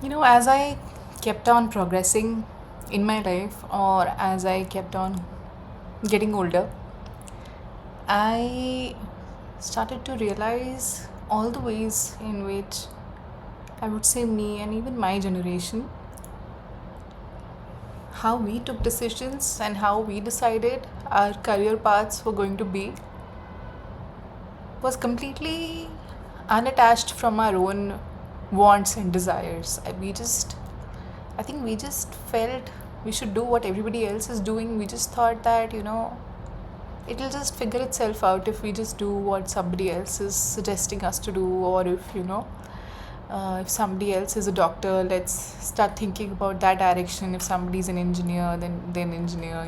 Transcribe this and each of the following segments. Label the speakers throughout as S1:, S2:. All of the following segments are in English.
S1: As I kept on progressing in my life, or as I kept on getting older, I started to realize all the ways in which I would say me and even my generation, how we took decisions and how we decided our career paths were going to be, was completely unattached from our own wants and desires. I think we just felt we should do what everybody else is doing. We just thought that, it'll just figure itself out if we just do what somebody else is suggesting us to do, or if somebody else is a doctor, let's start thinking about that direction. If somebody's an engineer, then engineer.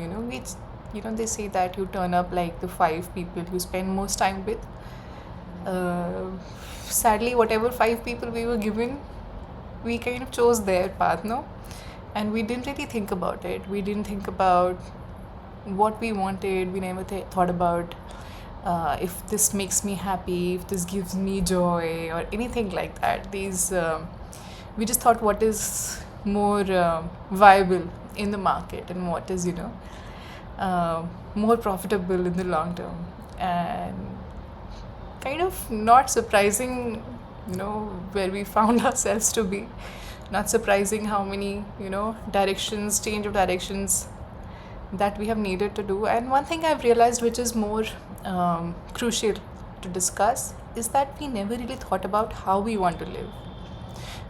S1: They say that you turn up like the five people you spend most time with. Uh, Sadly, whatever five people we were given, we kind of chose their path, no? And we didn't really think about it. We didn't think about what we wanted. We never thought about if this makes me happy, if this gives me joy, or anything like that. We just thought what is more viable in the market and what is, more profitable in the long term. And kind of not surprising, where we found ourselves to be. Not surprising how many, change of directions that we have needed to do. And one thing I've realized, which is more crucial to discuss, is that we never really thought about how we want to live.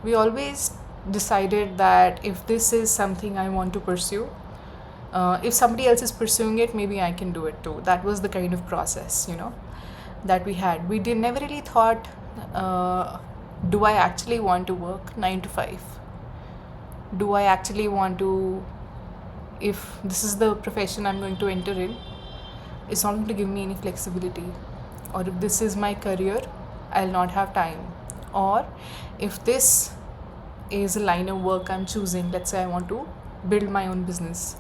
S1: We always decided that if this is something I want to pursue, if somebody else is pursuing it, maybe I can do it too. That was the kind of process, that we had. We did never really thought, do I actually want to work 9 to 5? Do I actually want to, if this is the profession I'm going to enter in, it's not going to give me any flexibility? Or if this is my career, I'll not have time. Or if this is a line of work I'm choosing, let's say I want to build my own business,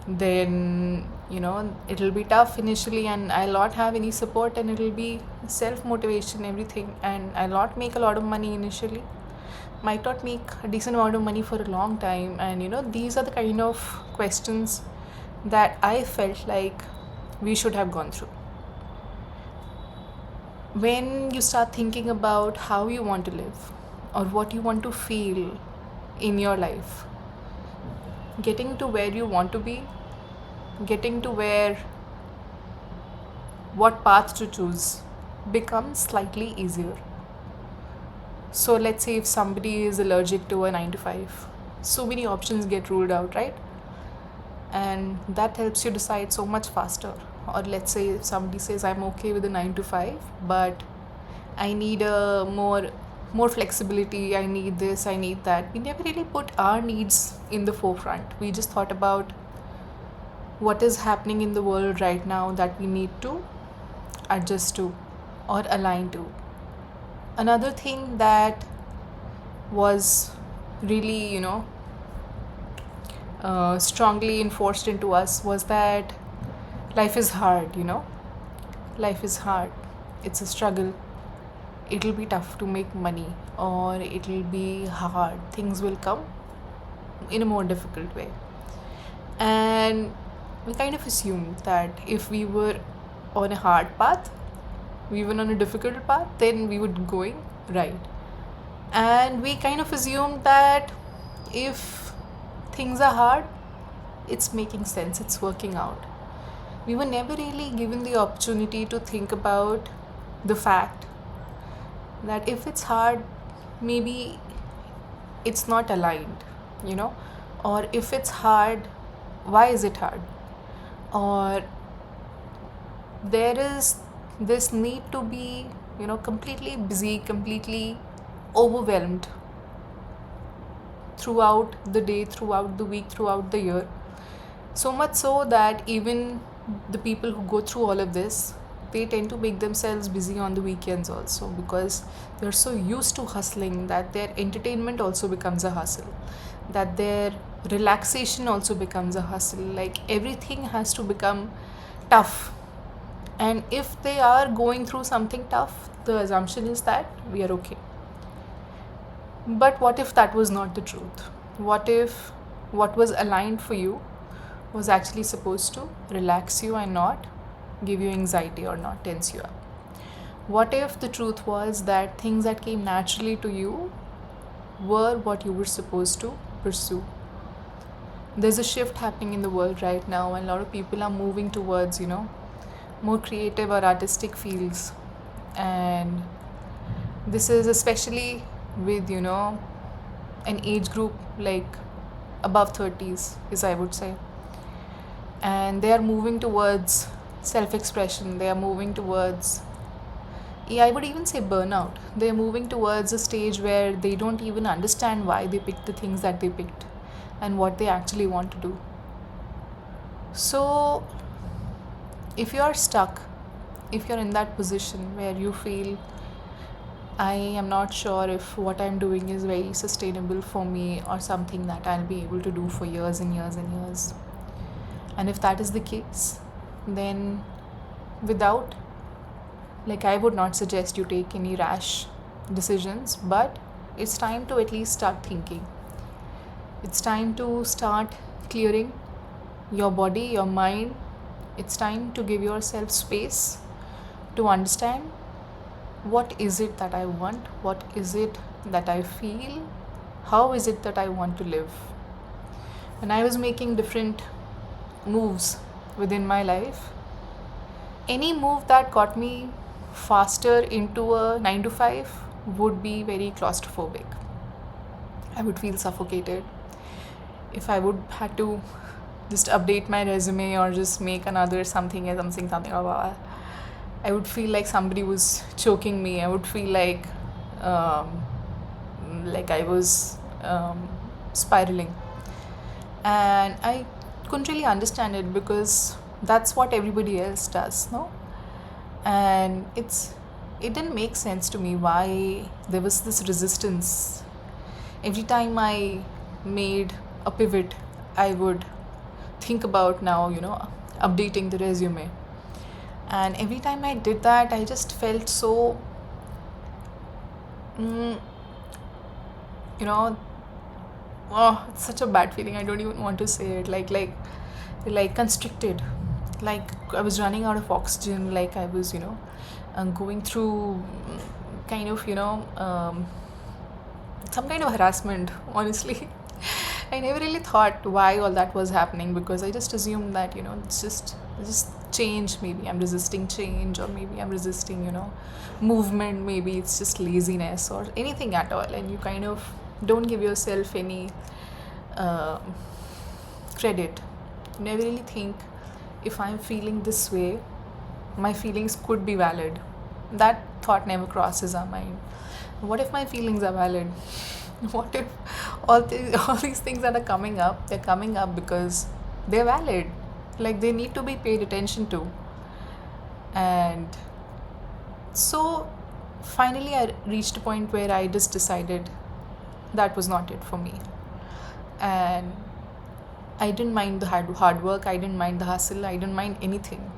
S1: then it'll be tough initially, and I'll not have any support, and it'll be self motivation, everything, and I'll not make a lot of money initially, might not make a decent amount of money for a long time. And these are the kind of questions that I felt like we should have gone through. When you start thinking about how you want to live or what you want to feel in your life, getting to where you want to be, getting to what path to choose becomes slightly easier. So let's say if somebody is allergic to a 9 to 5, so many options get ruled out, right? And that helps you decide so much faster. Or let's say if somebody says, I'm okay with a 9 to 5, but I need a more flexibility, I need this, I need that. We never really put our needs in the forefront. We just thought about what is happening in the world right now that we need to adjust to or align to. Another thing that was really, strongly enforced into us was that life is hard, Life is hard. It's a struggle. It'll be tough to make money, or it'll be hard. Things will come in a more difficult way. And we kind of assumed that if we were on a hard path, we were on a difficult path, then we would be going right. And we kind of assumed that if things are hard, it's making sense, it's working out. We were never really given the opportunity to think about the fact that if it's hard, maybe it's not aligned, or if it's hard, why is it hard? Or there is this need to be, completely busy, completely overwhelmed throughout the day, throughout the week, throughout the year. So much so that even the people who go through all of this, they tend to make themselves busy on the weekends also, because they're so used to hustling that their entertainment also becomes a hustle, that their relaxation also becomes a hustle. Like everything has to become tough. And if they are going through something tough, the assumption is that we are okay. But what if that was not the truth? What if what was aligned for you was actually supposed to relax you and not give you anxiety or not tense you up? What if the truth was that things that came naturally to you were what you were supposed to pursue? There's a shift happening in the world right now, and a lot of people are moving towards, more creative or artistic fields. And this is especially with, an age group like above 30s, is I would say. And they are moving towards self expression, they are moving towards, yeah, I would even say burnout. They're moving towards a stage where they don't even understand why they picked the things that they picked and what they actually want to do. So, if you're stuck, if you're in that position where you feel, I am not sure if what I'm doing is very sustainable for me or something that I'll be able to do for years and years and years, and if that is the case, then without, like, I would not suggest you take any rash decisions, but it's time to at least start thinking. It's time to start clearing your body, your mind. It's time to give yourself space to understand, what is it that I want? What is it that I feel? How is it that I want to live? When I was making different moves within my life, any move that got me faster into a 9 to 5 would be very claustrophobic. I would feel suffocated. If I would had to just update my resume or just make another something, blah, blah, I would feel like somebody was choking me. I would feel like I was spiraling, and I couldn't really understand it because that's what everybody else does, no? And it didn't make sense to me why there was this resistance. Every time I made a pivot, I would think about now, updating the resume. And every time I did that, I just felt so, oh, it's such a bad feeling. I don't even want to say it. Like constricted. Like I was running out of oxygen. Like I was, going through kind of, some kind of harassment, honestly. I never really thought why all that was happening, because I just assumed that, it's just change. Maybe I'm resisting change, or maybe I'm resisting, movement. Maybe it's just laziness or anything at all. And you kind of don't give yourself any credit. You never really think, if I'm feeling this way, my feelings could be valid. That thought never crosses our mind. What if my feelings are valid? What if all these things that are coming up, they're coming up because they're valid, like they need to be paid attention to. And so finally I reached a point where I just decided that was not it for me. And I didn't mind the hard work, I didn't mind the hustle, I didn't mind anything.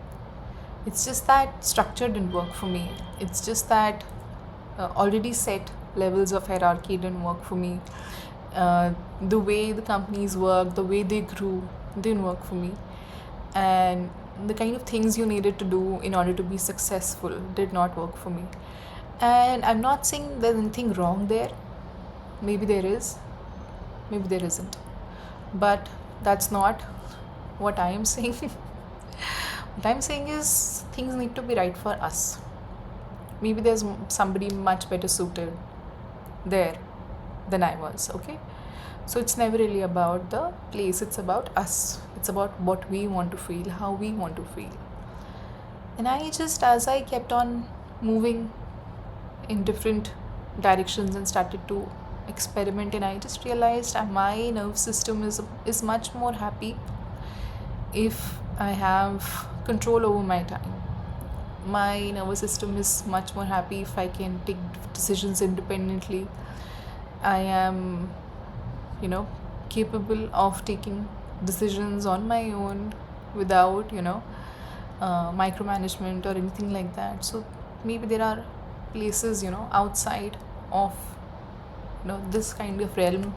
S1: It's just that structure didn't work for me. It's just that already set levels of hierarchy didn't work for me. The way the companies work, the way they grew, didn't work for me. And the kind of things you needed to do in order to be successful did not work for me. And I'm not saying there's anything wrong there. Maybe there is, maybe there isn't. But that's not what I am saying. What I'm saying is, things need to be right for us. Maybe there's somebody much better suited there than I was, okay? So it's never really about the place, it's about us. It's about what we want to feel, how we want to feel. And I just, as I kept on moving in different directions and started to experiment, and I just realized my nervous system is much more happy if I have control over my time. My nervous system is much more happy if I can take decisions independently. I am, capable of taking decisions on my own without, micromanagement or anything like that. So maybe there are places, outside of this kind of realm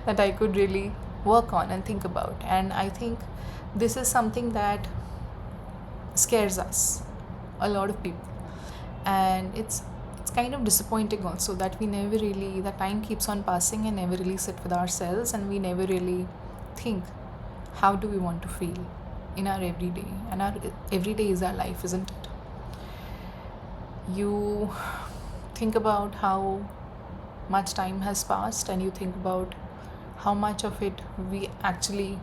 S1: that I could really work on and think about. And I think this is something that scares us, a lot of people. And it's kind of disappointing also that we never really, the time keeps on passing and never really sit with ourselves, and we never really think, how do we want to feel in our everyday? And our everyday is our life, isn't it? You think about how much time has passed, and you think about how much of it we actually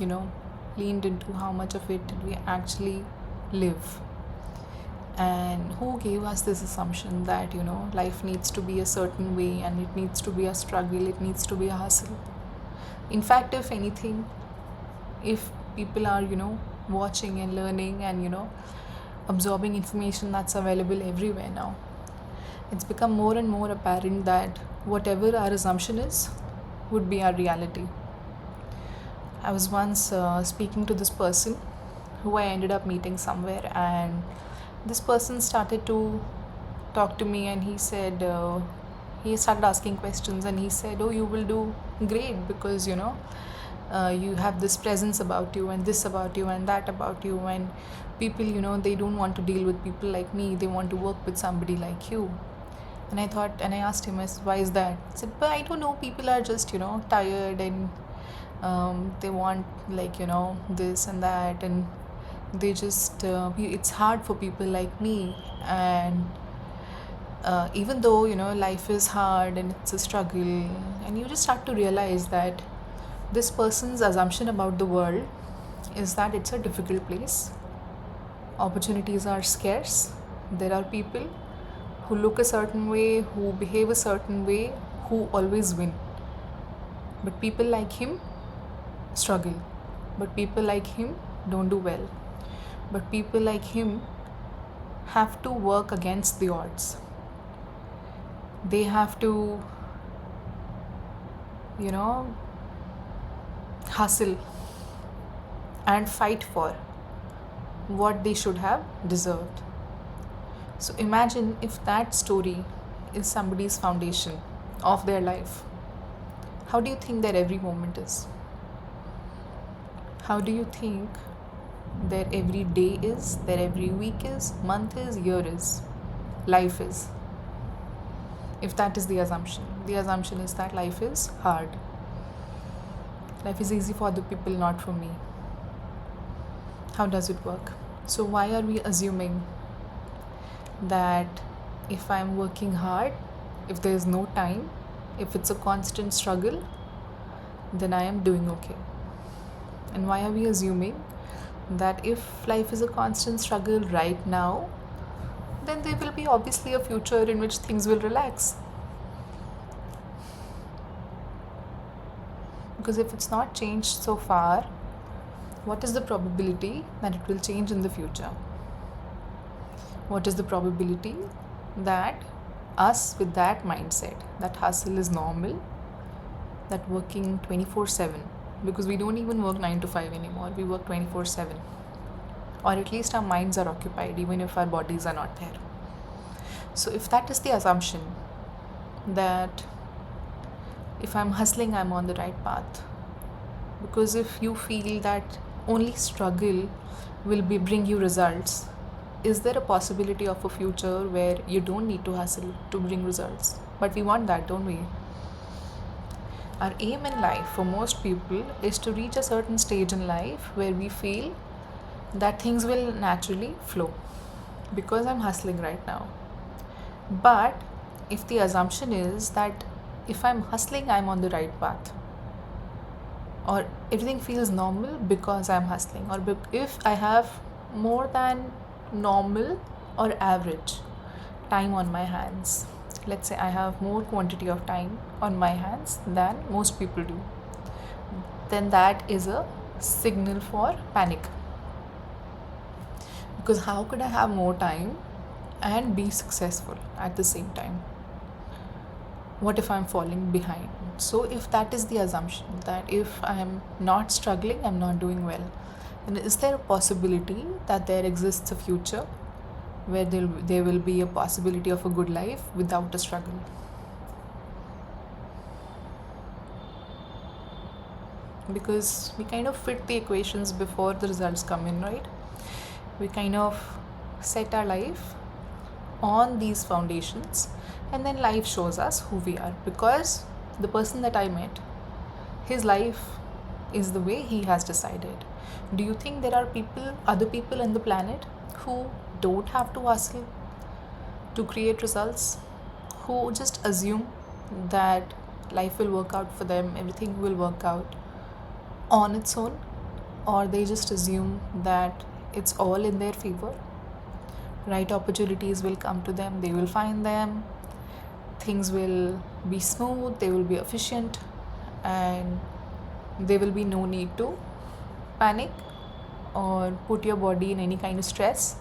S1: you know leaned into, how much of it did we actually live. And who gave us this assumption that life needs to be a certain way, and it needs to be a struggle, it needs to be a hustle? In fact, if anything, if people are watching and learning and absorbing information that's available everywhere now, it's become more and more apparent that whatever our assumption is would be our reality. I was once speaking to this person who I ended up meeting somewhere, and this person started to talk to me, and he said, he started asking questions, and he said, oh, you will do great because you have this presence about you, and this about you, and that about you, and people they don't want to deal with people like me, they want to work with somebody like you. And I asked him, why is that? He said, but I don't know, people are just tired, and they want this and that, and they just it's hard for people like me. And even though life is hard and it's a struggle, and you just start to realize that this person's assumption about the world is that it's a difficult place, opportunities are scarce, there are people who look a certain way, who behave a certain way, who always win. But people like him struggle. But people like him don't do well. But people like him have to work against the odds. They have to, hustle and fight for what they should have deserved. So imagine if that story is somebody's foundation of their life. How do you think their every moment is? How do you think their every day is, their every week is, month is, year is, life is? If that is the assumption is that life is hard. Life is easy for other people, not for me. How does it work? So why are we assuming that if I'm working hard, if there is no time, if it's a constant struggle, then I am doing okay? And why are we assuming that if life is a constant struggle right now, then there will be obviously a future in which things will relax? Because if it's not changed so far, what is the probability that it will change in the future? What is the probability that us with that mindset, that hustle is normal, that working 24/7, because we don't even work 9 to 5 anymore, we work 24/7, or at least our minds are occupied even if our bodies are not there. So if that is the assumption, that if I'm hustling, I'm on the right path, because if you feel that only struggle will bring you results, is there a possibility of a future where you don't need to hustle to bring results? But we want that, don't we? Our aim in life for most people is to reach a certain stage in life where we feel that things will naturally flow because I'm hustling right now. But if the assumption is that if I'm hustling, I'm on the right path, or everything feels normal because I'm hustling, or if I have more than normal or average time on my hands, let's say I have more quantity of time on my hands than most people do, then that is a signal for panic. Because how could I have more time and be successful at the same time? What if I'm falling behind? So if that is the assumption, that if I'm not struggling, I'm not doing well, then is there a possibility that there exists a future where there will be a possibility of a good life without a struggle? because we kind of fit the equations before the results come in, right? We kind of set our life on these foundations, and then life shows us who we are. Because the person that I met, his life is the way he has decided. Do you think there are other people on the planet who don't have to hustle to create results, who just assume that life will work out for them, everything will work out on its own, or they just assume that it's all in their favor? Right opportunities will come to them, they will find them, things will be smooth, they will be efficient, and there will be no need to panic or put your body in any kind of stress.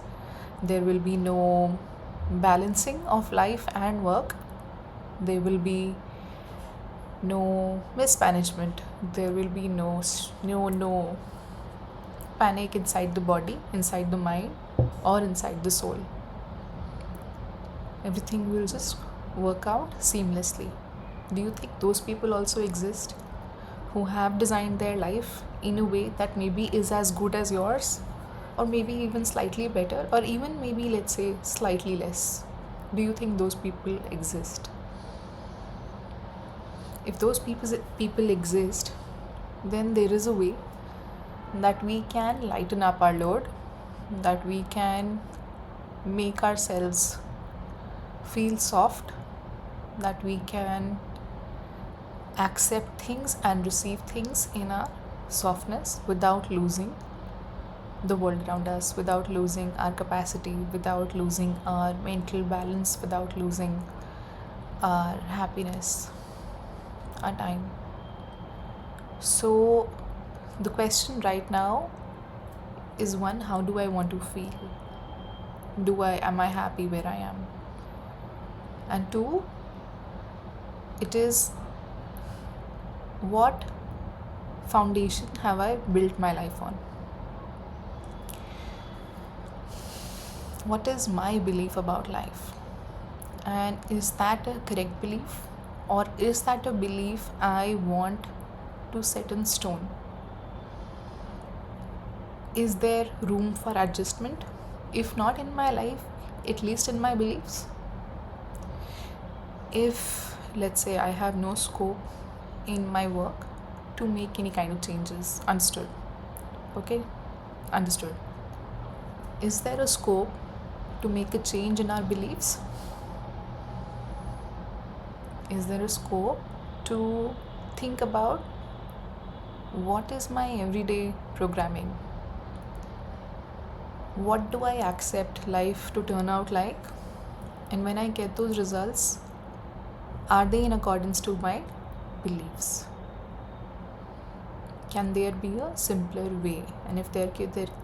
S1: There will be no balancing of life and work. There will be no mismanagement. There will be no panic inside the body, inside the mind, or inside the soul. Everything will just work out seamlessly. Do you think those people also exist, who have designed their life in a way that maybe is as good as yours, or maybe even slightly better, or even maybe, let's say, slightly less? Do you think those people exist? If those people exist, then there is a way that we can lighten up our load, that we can make ourselves feel soft, that we can accept things and receive things in our softness without losing the world around us, without losing our capacity, without losing our mental balance, without losing our happiness, our time. So the question right now is, one, how do I want to feel? Am I happy where I am? And two, it is, what foundation have I built my life on? What is my belief about life? And is that a correct belief? Or is that a belief I want to set in stone? Is there room for adjustment? If not in my life, at least in my beliefs. If, let's say, I have no scope in my work to make any kind of changes, understood. Okay, understood. Is there a scope to make a change in our beliefs? Is there a scope to think about what is my everyday programming? What do I accept life to turn out like? And when I get those results, are they in accordance to my beliefs? Can there be a simpler way? And if there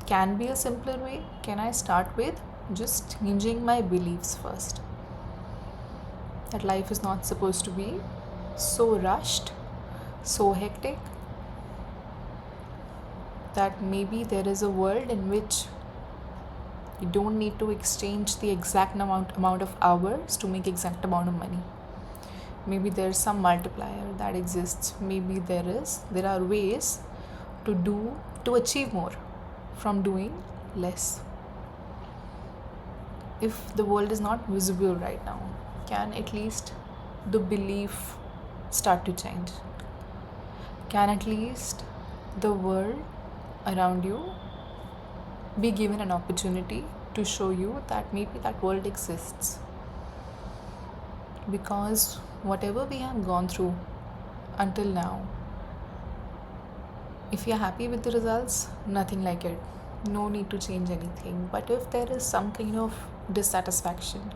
S1: can be a simpler way, can I start with just changing my beliefs first? That life is not supposed to be so rushed, so hectic, that maybe there is a world in which you don't need to exchange the exact amount of hours to make exact amount of money. Maybe there's some multiplier that exists. Maybe there are ways to achieve more from doing less. If the world is not visible right now, can at least the belief start to change? Can at least the world around you be given an opportunity to show you that maybe that world exists? Because whatever we have gone through until now, if you're happy with the results, nothing like it. No need to change anything. But if there is some kind of dissatisfaction,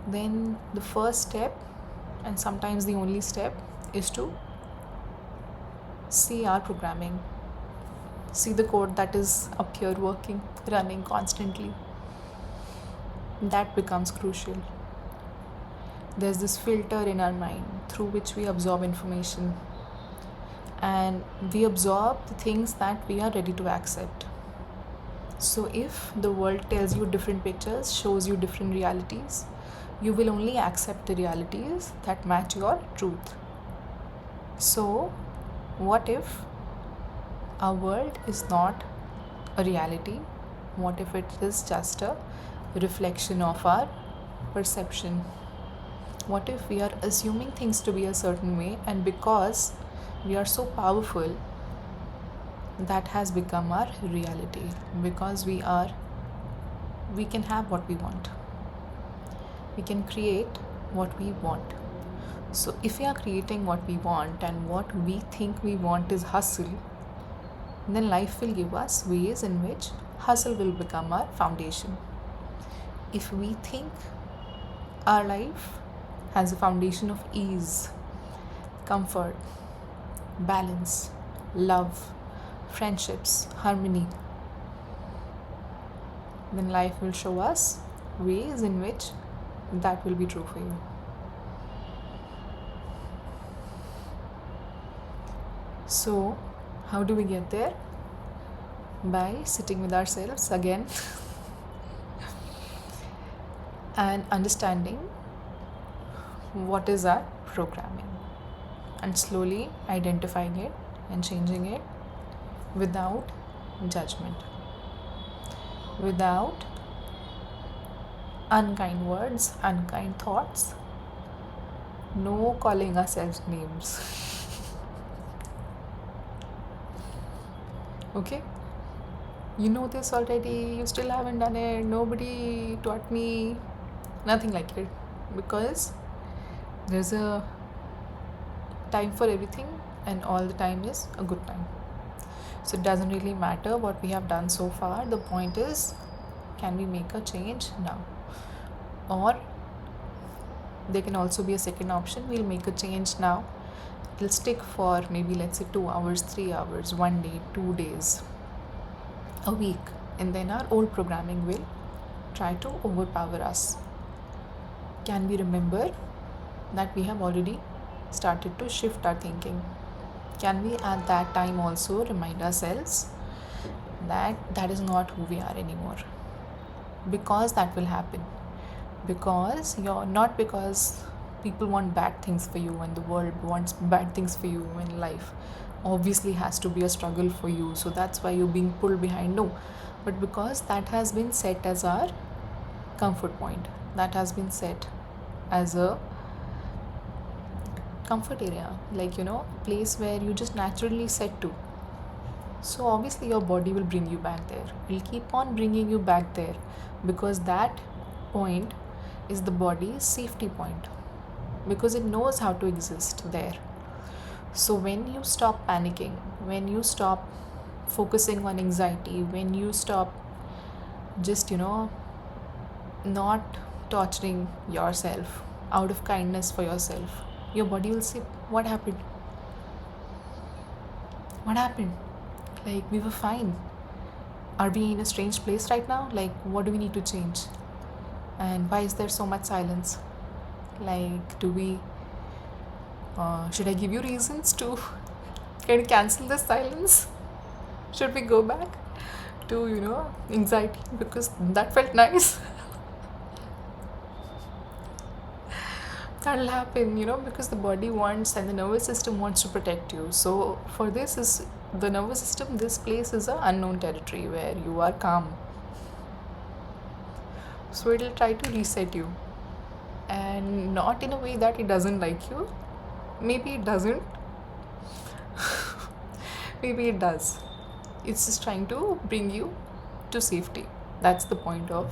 S1: then the first step, and sometimes the only step, is to see our programming. See the code that is up here working, running constantly. That becomes crucial. There's this filter in our mind through which we absorb information, and we absorb the things that we are ready to accept. So if the world tells you different pictures, shows you different realities, you will only accept the realities that match your truth. So What if our world is not a reality? What if it is just a reflection of our perception? What if we are assuming things to be a certain way, and because we are so powerful, that has become our reality? Because we can have what we want. We can create what we want. So if we are creating what we want and what we think we want is hustle, then life will give us ways in which hustle will become our foundation. If we think our life has a foundation of ease, comfort, balance, love, friendships, harmony, then life will show us ways in which that will be true for you. So, how do we get there? By sitting with ourselves again and understanding what is our programming, and slowly identifying it and changing it without judgment, without unkind words, unkind thoughts, no calling ourselves names. Okay? You know this already, you still haven't done it, nobody taught me, nothing like it. Because there's a time for everything, and all the time is a good time. So it doesn't really matter what we have done so far. The point is, can we make a change now? Or there can also be a second option, we'll make a change now. It'll stick for maybe, let's say, 2 hours, 3 hours, 1 day, 2 days, a week, and then our old programming will try to overpower us. Can we remember that we have already started to shift our thinking? Can we at that time also remind ourselves that that is not who we are anymore? Because that will happen. Because not because people want bad things for you and the world wants bad things for you, and life obviously has to be a struggle for you, so that's why you're being pulled behind. No, but because that has been set as our comfort point, that has been set as a comfort area, like place where you just naturally set to. So obviously your body will bring you back there, will keep on bringing you back there, because that point is the body's safety point, because it knows how to exist there. So when you stop panicking, when you stop focusing on anxiety, when you stop just not torturing yourself out of kindness for yourself, your body will say, what happened, like, we were fine. Are we in a strange place right now? Like, what do we need to change? And why is there so much silence? Like, do we should I give you reasons to kind of cancel this silence? Should we go back to anxiety, because that felt nice? That'll happen, because the body wants and the nervous system wants to protect you. So for this is the nervous system, this place is a unknown territory where you are calm. So it'll try to reset you, and not in a way that it doesn't like you. Maybe it doesn't. Maybe it does. It's just trying to bring you to safety. That's the point of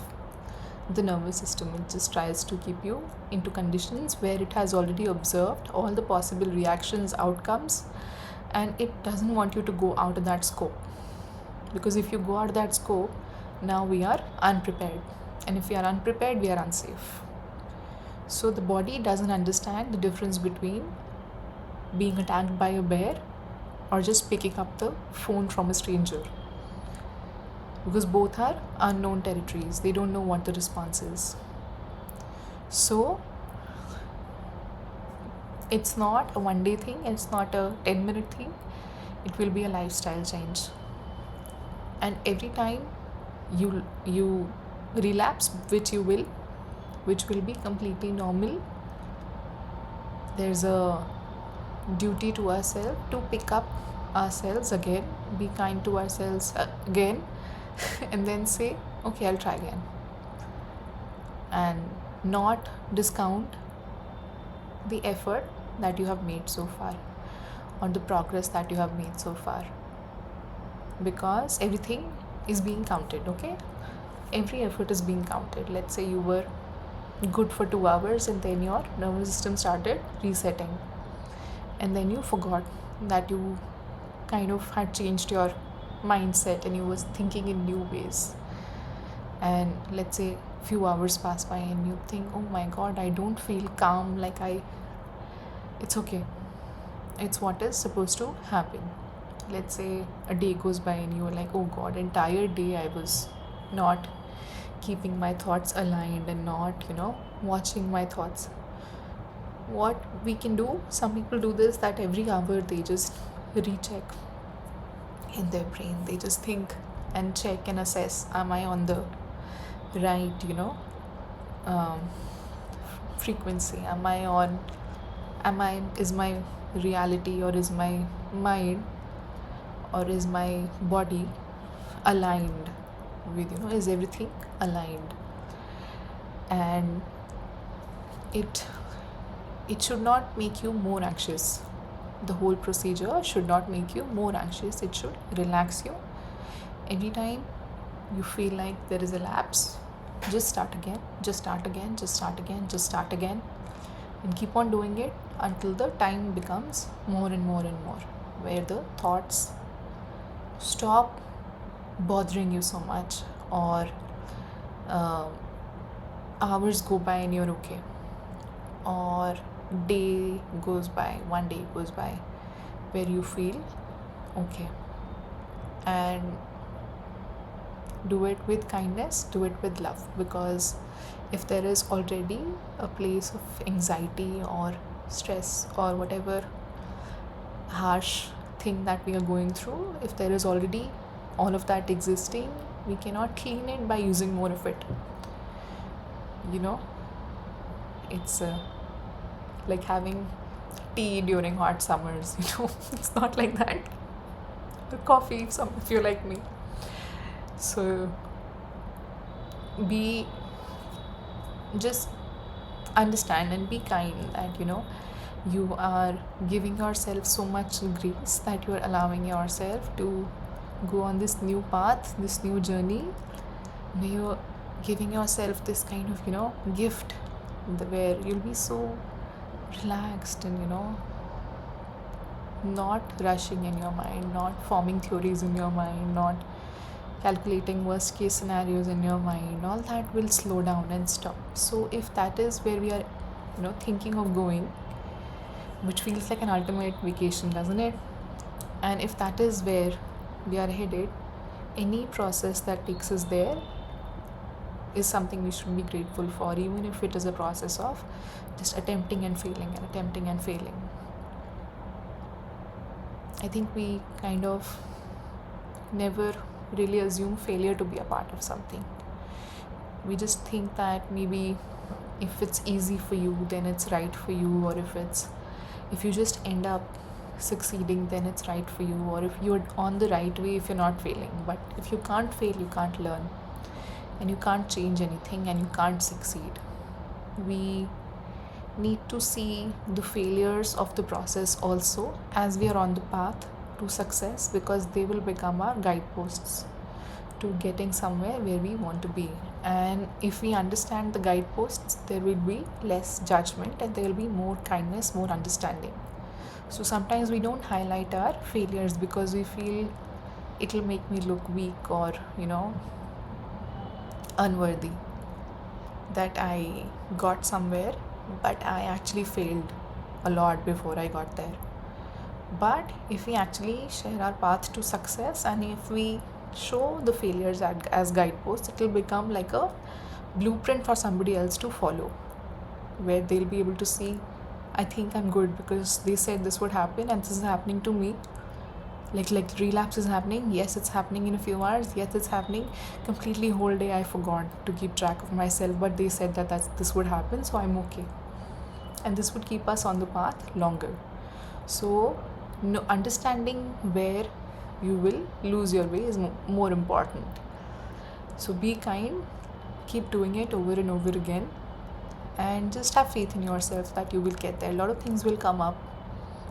S1: the nervous system. It just tries to keep you into conditions where it has already observed all the possible reactions, outcomes, and it doesn't want you to go out of that scope. Because if you go out of that scope, now we are unprepared. And if we are unprepared, we are unsafe. So the body doesn't understand the difference between being attacked by a bear or just picking up the phone from a stranger, because both are unknown territories. They don't know what the response is. So it's not a 1 day thing, it's not a 10-minute thing. It will be a lifestyle change, and every time you relapse, which will be completely normal, there's a duty to ourselves to pick up ourselves again, be kind to ourselves again, and then say, okay, I'll try again, and not discount the effort that you have made so far, or the progress that you have made so far, because everything is being counted. Okay, every effort is being counted. Let's say you were good for 2 hours and then your nervous system started resetting, and then you forgot that you kind of had changed your mindset and you was thinking in new ways, and let's say few hours pass by and you think, oh my god, I don't feel calm, like it's okay, it's what is supposed to happen. Let's say a day goes by and you're like, oh god, entire day I was not keeping my thoughts aligned and not watching my thoughts. What we can do, some people do this, that every hour they just recheck in their brain, they just think and check and assess, am I on the right um, frequency, is my reality, or is my mind, or is my body aligned with, is everything aligned? And it should not make you more anxious. The whole procedure should not make you more anxious. It should relax you. Every time you feel like there is a lapse, just start again, just start again, just start again, just start again, and keep on doing it until the time becomes more and more and more, where the thoughts stop bothering you so much, or hours go by and you're okay, or day goes by, one day goes by where you feel okay. And do it with kindness, do it with love, because if there is already a place of anxiety or stress or whatever harsh thing that we are going through, if there is already all of that existing, we cannot clean it by using more of it. It's like having tea during hot summers. It's not like that. The coffee, if you're like me. So just understand and be kind that you are giving yourself so much grace, that you are allowing yourself to go on this new path, this new journey, where you're giving yourself this kind of gift, where you'll be so relaxed and not rushing in your mind, not forming theories in your mind, not calculating worst case scenarios in your mind. All that will slow down and stop. So if that is where we are thinking of going, which feels like an ultimate vacation, doesn't it? And if that is where we are headed, any process that takes us there is something we should be grateful for, even if it is a process of just attempting and failing and attempting and failing. I think we kind of never really assume failure to be a part of something. We just think that maybe if it's easy for you, then it's right for you, or if you just end up succeeding, then it's right for you, or if you're on the right way, if you're not failing. But if you can't fail, you can't learn, and you can't change anything, and you can't succeed. We need to see the failures of the process also as we are on the path to success, because they will become our guideposts to getting somewhere where we want to be. And if we understand the guideposts, there will be less judgment and there will be more kindness, more understanding. So sometimes we don't highlight our failures because we feel it will make me look weak or unworthy, that I got somewhere but I actually failed a lot before I got there. But if we actually share our path to success, and if we show the failures as guideposts, it will become like a blueprint for somebody else to follow, where they'll be able to see, I think I'm good because they said this would happen and this is happening to me. Like relapse is happening. Yes, it's happening in a few hours. Yes, it's happening completely whole day. I forgot to keep track of myself, but they said that this would happen, so I'm okay. And this would keep us on the path longer. So, no, understanding where you will lose your way is more important. So, be kind, keep doing it over and over again, and just have faith in yourself that you will get there. A lot of things will come up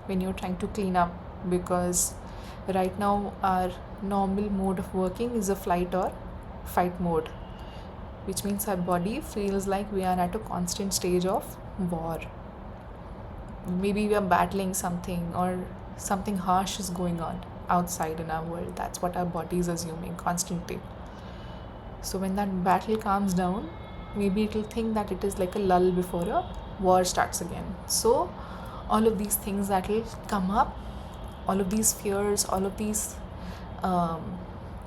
S1: when you're trying to clean up, because right now our normal mode of working is a flight or fight mode, which means our body feels like we are at a constant stage of war. Maybe we are battling something, or something harsh is going on outside in our world. That's what our body is assuming constantly. So when that battle calms down, maybe it will think that it is like a lull before a war starts again. So all of these things that will come up, all of these fears, all of these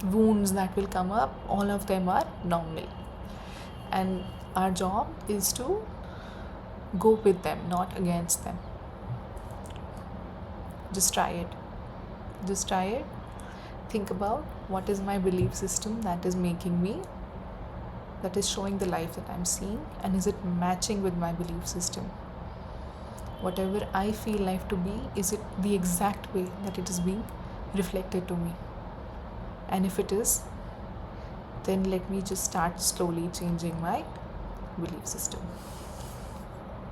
S1: wounds that will come up, all of them are normal. And our job is to go with them, not against them. Just try it. Just try it. Think about, what is my belief system that is making me, that is showing the life that I'm seeing, and is it matching with my belief system? Whatever I feel life to be, is it the exact way that it is being reflected to me? And if it is, then let me just start slowly changing my belief system.